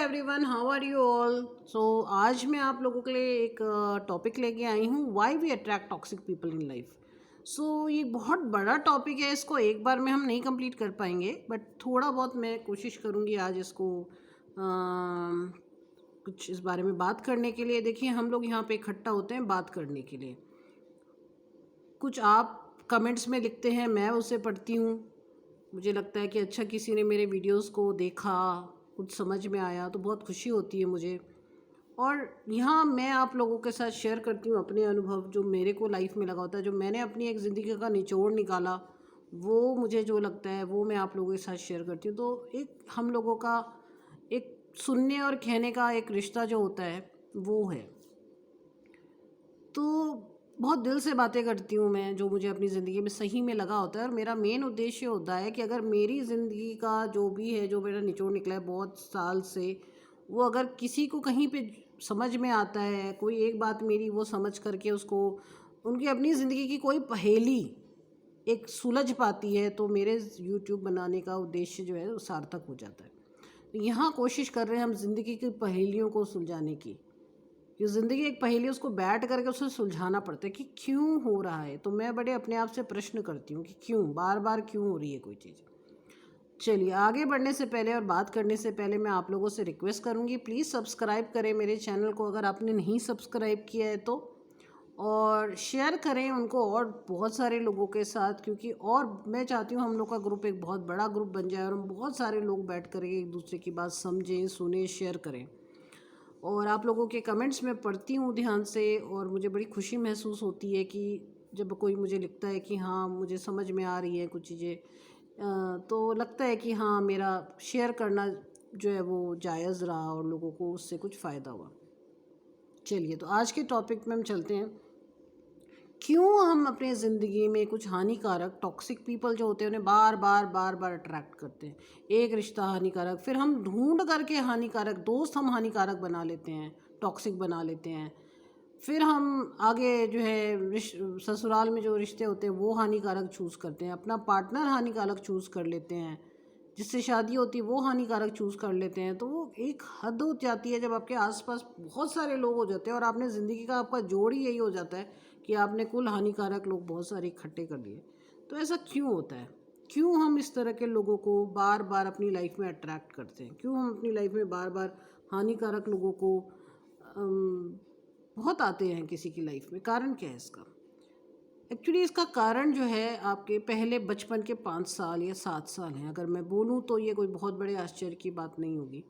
Everyone, how are you all. So आज मैं आप लोगों के लिए एक टॉपिक लेके आई हूँ, why we attract toxic people in life. So ये बहुत बड़ा टॉपिक है, इसको एक बार में हम नहीं कंप्लीट कर पाएंगे, बट थोड़ा बहुत मैं कोशिश करूँगी आज इसको कुछ इस बारे में बात करने के लिए। देखिए, हम लोग यहाँ पे इकट्ठा होते हैं बात करने के लिए। कुछ आप कमेंट्स में लिखते हैं, मैं उसे पढ़ती हूँ, मुझे लगता है कि अच्छा किसी ने मेरे वीडियोस को देखा, कुछ समझ में आया तो बहुत खुशी होती है मुझे। और यहाँ मैं आप लोगों के साथ शेयर करती हूँ अपने अनुभव, जो मेरे को लाइफ में लगा होता है, जो मैंने अपनी एक ज़िंदगी का निचोड़ निकाला, वो मुझे जो लगता है वो मैं आप लोगों के साथ शेयर करती हूँ। तो एक हम लोगों का एक सुनने और कहने का एक रिश्ता जो होता है वो है। तो बहुत दिल से बातें करती हूँ मैं, जो मुझे अपनी ज़िंदगी में सही में लगा होता है। और मेरा मेन उद्देश्य होता है कि अगर मेरी ज़िंदगी का जो भी है, जो मेरा निचोड़ निकला है बहुत साल से, वो अगर किसी को कहीं पे समझ में आता है, कोई एक बात मेरी वो समझ करके उसको उनकी अपनी ज़िंदगी की कोई पहेली एक सुलझ पाती है, तो मेरे यूट्यूब बनाने का उद्देश्य जो है वो सार्थक हो जाता है। तो यहाँ कोशिश कर रहे हैं हम ज़िंदगी की पहेलियों को सुलझाने की। ये ज़िंदगी एक पहेली, उसको बैठ करके उसे सुलझाना पड़ता है कि क्यों हो रहा है। तो मैं बड़े अपने आप से प्रश्न करती हूँ कि क्यों, बार बार क्यों हो रही है कोई चीज़। चलिए, आगे बढ़ने से पहले और बात करने से पहले मैं आप लोगों से रिक्वेस्ट करूँगी, प्लीज़ सब्सक्राइब करें मेरे चैनल को अगर आपने नहीं सब्सक्राइब किया है तो, और शेयर करें उनको और बहुत सारे लोगों के साथ, क्योंकि और मैं चाहती हूँ हम लोग का ग्रुप एक बहुत बड़ा ग्रुप बन जाए और हम बहुत सारे लोग बैठ कर एक दूसरे की बात समझें, सुने, शेयर करें। और आप लोगों के कमेंट्स मैं पढ़ती हूँ ध्यान से, और मुझे बड़ी खुशी महसूस होती है कि जब कोई मुझे लिखता है कि हाँ मुझे समझ में आ रही है कुछ चीज़ें, तो लगता है कि हाँ मेरा शेयर करना जो है वो जायज़ रहा और लोगों को उससे कुछ फ़ायदा हुआ। चलिए, तो आज के टॉपिक में हम चलते हैं, क्यों हम अपने ज़िंदगी में कुछ हानिकारक टॉक्सिक पीपल जो होते हैं उन्हें बार बार बार बार अट्रैक्ट करते हैं। एक रिश्ता हानिकारक, फिर हम ढूंढ करके हानिकारक दोस्त हम हानिकारक बना लेते हैं, टॉक्सिक बना लेते हैं। फिर हम आगे जो है ससुराल में जो रिश्ते होते हैं वो हानिकारक चूज़ करते हैं, अपना पार्टनर हानिकारक चूज़ कर लेते हैं, जिससे शादी होती है वो हानिकारक चूज़ कर लेते हैं। तो वो एक हद हो जाती है जब आपके आसपास बहुत सारे लोग हो जाते हैं और आपने ज़िंदगी का आपका जोड़ ही यही हो जाता है कि आपने कुल हानिकारक लोग बहुत सारे इकट्ठे कर लिए। तो ऐसा क्यों होता है? क्यों हम इस तरह के लोगों को बार बार अपनी लाइफ में अट्रैक्ट करते हैं? क्यों हम अपनी लाइफ में बार बार हानिकारक लोगों को बहुत आते हैं किसी की लाइफ में? कारण क्या है इसका? एक्चुअली इसका कारण जो है आपके पहले बचपन के 5 साल या 7 साल हैं। अगर मैं बोलूँ तो ये कोई बहुत बड़े आश्चर्य की बात नहीं होगी,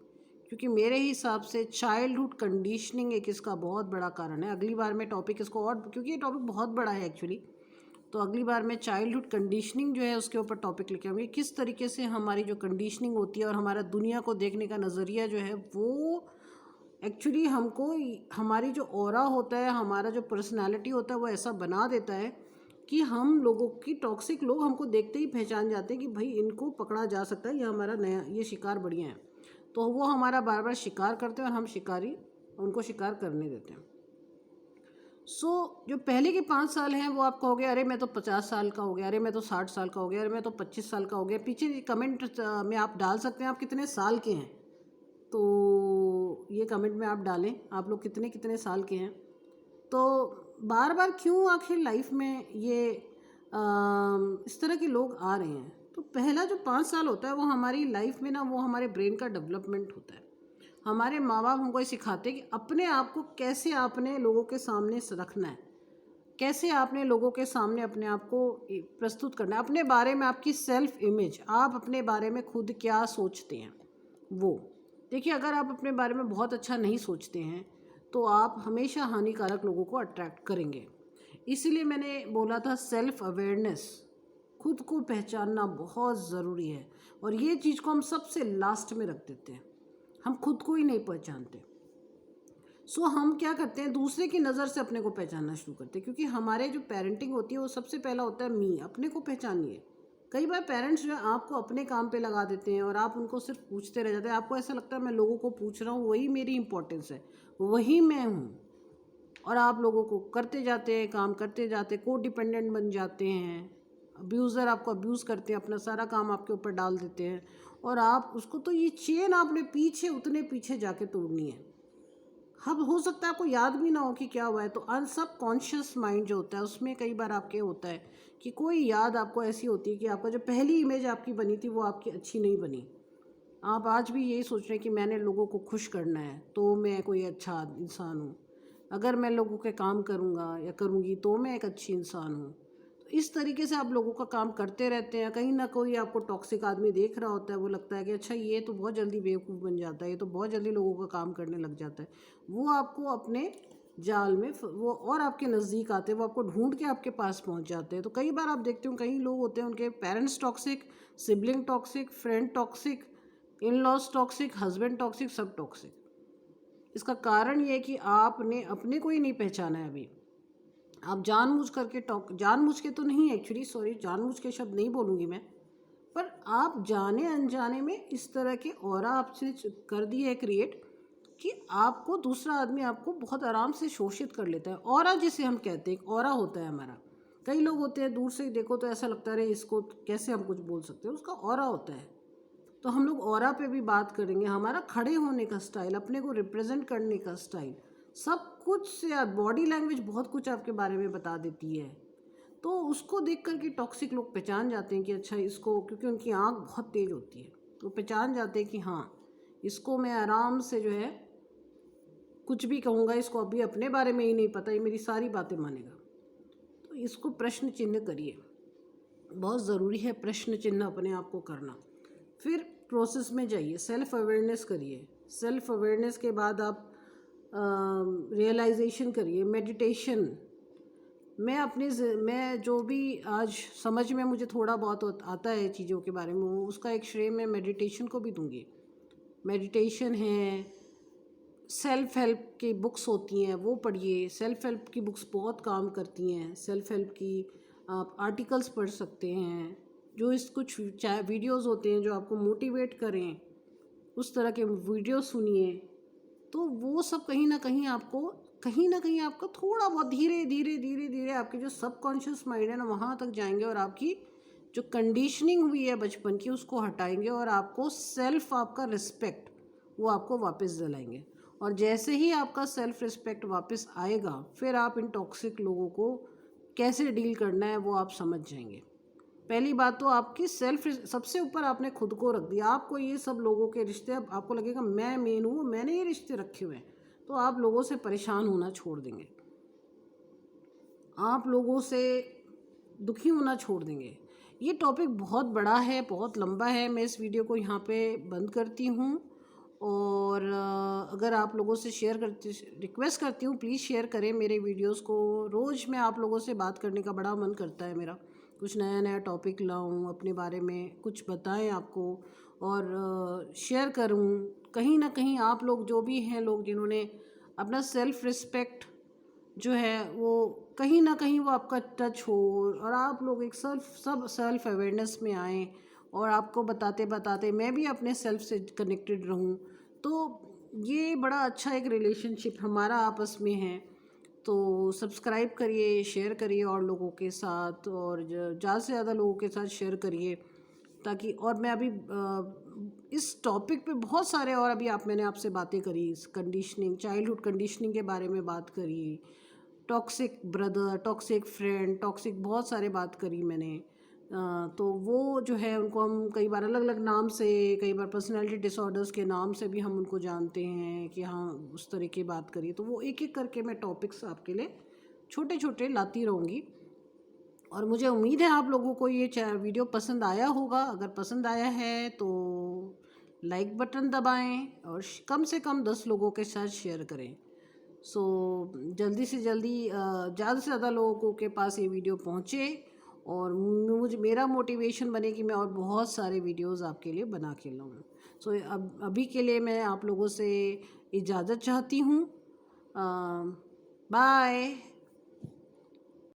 क्योंकि मेरे हिसाब से चाइल्डहुड कंडीशनिंग एक इसका बहुत बड़ा कारण है। अगली बार मैं टॉपिक इसको, और क्योंकि ये टॉपिक बहुत बड़ा है एक्चुअली, तो अगली बार मैं चाइल्डहुड कंडीशनिंग जो है उसके ऊपर टॉपिक लेके आऊँगी, किस तरीके से हमारी जो कंडीशनिंग होती है और हमारा दुनिया को देखने का नज़रिया जो है वो एक्चुअली हमको हमारी जो ऑरा होता है, हमारा जो पर्सनालिटी होता है वो ऐसा बना देता है कि हम लोगों की टॉक्सिक लोग हमको देखते ही पहचान जाते हैं कि भाई इनको पकड़ा जा सकता है, ये हमारा नया ये शिकार बढ़िया है। तो वो हमारा बार बार शिकार करते हैं और हम शिकारी उनको शिकार करने देते हैं। जो पहले के 5 साल हैं वो आप कहोगे अरे मैं तो 50 साल का हो गया, अरे मैं तो 60 साल का हो गया, अरे मैं तो 25 साल का हो गया। पीछे कमेंट में आप डाल सकते हैं आप कितने साल के हैं, तो ये कमेंट में आप डालें आप लोग कितने कितने साल के हैं। तो बार बार क्यों आखिर लाइफ में ये इस तरह के लोग आ रहे हैं? तो पहला जो 5 साल होता है वो हमारी लाइफ में ना, वो हमारे ब्रेन का डेवलपमेंट होता है। हमारे माँ बाप हमको ये सिखाते हैं कि अपने आप को कैसे आपने लोगों के सामने रखना है, कैसे आपने लोगों के सामने अपने आप को प्रस्तुत करना है, अपने बारे में आपकी सेल्फ इमेज, आप अपने बारे में खुद क्या सोचते हैं वो। देखिए, अगर आप अपने बारे में बहुत अच्छा नहीं सोचते हैं तो आप हमेशा हानिकारक लोगों को अट्रैक्ट करेंगे। इसीलिए मैंने बोला था सेल्फ अवेयरनेस, खुद को पहचानना बहुत ज़रूरी है। और ये चीज़ को हम सबसे लास्ट में रख देते हैं, हम खुद को ही नहीं पहचानते। हम क्या करते हैं, दूसरे की नज़र से अपने को पहचानना शुरू करते हैं, क्योंकि हमारे जो पेरेंटिंग होती है वो सबसे पहला होता है मी, अपने को पहचानिए। कई बार पेरेंट्स जो है आपको अपने काम पे लगा देते हैं और आप उनको सिर्फ पूछते रह जाते हैं। आपको ऐसा लगता है मैं लोगों को पूछ रहा हूँ, वही मेरी इंपॉर्टेंस है, वही मैं हूँ। और आप लोगों को करते जाते हैं, काम करते जाते, को डिपेंडेंट बन जाते हैं, अब्यूज़र आपको अब्यूज़ करते हैं, अपना सारा काम आपके ऊपर डाल देते हैं और आप उसको, तो ये चेन आपने पीछे उतने पीछे जाके तोड़नी है। अब हो सकता है आपको याद भी ना हो कि क्या हुआ है, तो अनसबकॉन्शियस माइंड जो होता है उसमें कई बार आपके होता है कि कोई याद आपको ऐसी होती है कि आपका जो पहली इमेज आपकी बनी थी वो आपकी अच्छी नहीं बनी। आप आज भी यही सोच रहे हैं कि मैंने लोगों को खुश करना है तो मैं कोई अच्छा इंसान हूँ, अगर मैं लोगों के काम करूँगा या करूँगी तो मैं एक अच्छी इंसान हूँ। तो इस तरीके से आप लोगों का काम करते रहते हैं। कहीं ना कोई आपको टॉक्सिक आदमी देख रहा होता है, वो लगता है कि अच्छा ये तो बहुत जल्दी बेवकूफ़ बन जाता है, ये तो बहुत जल्दी लोगों का काम करने लग जाता है। वो आपको अपने जाल में वो और आपके नज़दीक आते हैं, वो आपको ढूंढ के आपके पास पहुंच जाते हैं। तो कई बार आप देखते हो कई लोग होते हैं उनके parents toxic, sibling toxic, friend toxic, in laws toxic, husband toxic, सब टॉक्सिक। इसका कारण ये है कि आपने अपने को ही नहीं पहचाना है अभी। आप जानबूझ करके जानबूझ के तो नहीं, एक्चुअली सॉरी, जानबूझ के शब्द नहीं बोलूँगी मैं, पर आप जाने अनजाने में इस तरह के ऑरा आपसे कर दिए है क्रिएट कि आपको दूसरा आदमी आपको बहुत आराम से शोषित कर लेता है। ऑरा जिसे हम कहते हैं, एक ऑरा होता है हमारा। कई लोग होते हैं दूर से ही देखो तो ऐसा लगता है इसको कैसे हम कुछ बोल सकते हैं, उसका ऑरा होता है। तो हम लोग ऑरा पे भी बात करेंगे, हमारा खड़े होने का स्टाइल, अपने को रिप्रेजेंट करने का स्टाइल, सब कुछ से बॉडी लैंग्वेज बहुत कुछ आपके बारे में बता देती है। तो उसको देख कर के टॉक्सिक लोग पहचान जाते हैं कि अच्छा इसको, क्योंकि उनकी आँख बहुत तेज़ होती है, तो पहचान जाते हैं कि हाँ इसको मैं आराम से जो है कुछ भी कहूँगा, इसको अभी अपने बारे में ही नहीं पता, ये मेरी सारी बातें मानेगा। तो इसको प्रश्न चिन्ह करिए, बहुत ज़रूरी है प्रश्न चिन्ह अपने आप को करना। फिर प्रोसेस में जाइए, सेल्फ अवेयरनेस करिए। सेल्फ अवेयरनेस के बाद आप रियलाइजेशन करिए, मेडिटेशन। मैं जो भी आज समझ में मुझे थोड़ा बहुत आता है चीज़ों के बारे में, वो उसका एक श्रेय मैं मेडिटेशन को भी दूंगी। मेडिटेशन है, सेल्फ हेल्प की बुक्स होती हैं वो पढ़िए, सेल्फ हेल्प की बुक्स बहुत काम करती हैं। सेल्फ हेल्प की आप आर्टिकल्स पढ़ सकते हैं, जो इस कुछ वीडियोस होते हैं जो आपको मोटिवेट करें, उस तरह के वीडियो सुनिए। तो वो सब कहीं ना कहीं आपको थोड़ा बहुत धीरे धीरे धीरे धीरे आपके जो सबकॉन्शियस माइंड है ना वहाँ तक जाएंगे और आपकी जो कंडीशनिंग हुई है बचपन की उसको हटाएंगे और आपको सेल्फ, आपका रिस्पेक्ट वो आपको वापस दिलाएंगे। और जैसे ही आपका सेल्फ रिस्पेक्ट वापस आएगा फिर आप इन टॉक्सिक लोगों को कैसे डील करना है वो आप समझ जाएंगे। पहली बात तो आपकी सेल्फ, सबसे ऊपर आपने खुद को रख दिया। आपको ये सब लोगों के रिश्ते, अब आपको लगेगा मैं मेन हूँ, मैंने ये रिश्ते रखे हुए हैं, तो आप लोगों से परेशान होना छोड़ देंगे, आप लोगों से दुखी होना छोड़ देंगे। ये टॉपिक बहुत बड़ा है, बहुत लंबा है, मैं इस वीडियो को यहाँ पे बंद करती हूँ। और अगर आप लोगों से रिक्वेस्ट करती हूँ प्लीज़ शेयर करें मेरे वीडियोस को। रोज़ मैं आप लोगों से बात करने का बड़ा मन करता है मेरा, कुछ नया नया टॉपिक लाऊं, अपने बारे में कुछ बताएं आपको और शेयर करूं। कहीं ना कहीं आप लोग जो भी हैं, लोग जिन्होंने अपना सेल्फ रिस्पेक्ट जो है वो कहीं ना कहीं वो आपका टच हो और आप लोग एक सेल्फ अवेयरनेस में आएँ और आपको बताते बताते मैं भी अपने सेल्फ से कनेक्टेड रहूं, तो ये बड़ा अच्छा एक रिलेशनशिप हमारा आपस में है। तो सब्सक्राइब करिए, शेयर करिए और लोगों के साथ, और ज़्यादा से ज़्यादा लोगों के साथ शेयर करिए ताकि, और मैं अभी इस टॉपिक पे बहुत सारे और अभी मैंने आपसे बातें करी, कंडीशनिंग, चाइल्डहुड कंडीशनिंग के बारे में बात करी, toxic brother, toxic friend, toxic बहुत सारे बात करी मैंने। तो वो जो है उनको हम कई बार अलग अलग नाम से, कई बार पर्सनालिटी डिसऑर्डर्स के नाम से भी हम उनको जानते हैं कि हाँ उस तरह की बात करिए। तो वो एक एक करके मैं टॉपिक्स आपके लिए छोटे छोटे लाती रहूँगी और मुझे उम्मीद है आप लोगों को ये वीडियो पसंद आया होगा। अगर पसंद आया है तो लाइक बटन दबाएं और कम से कम 10 लोगों के साथ शेयर करें। सो जल्दी से जल्दी ज़्यादा से ज़्यादा लोगों के पास ये वीडियो पहुँचे और मेरा मोटिवेशन बने कि मैं और बहुत सारे वीडियोस आपके लिए बना के लाऊं। सो अभी के लिए मैं आप लोगों से इजाज़त चाहती हूँ। बाय।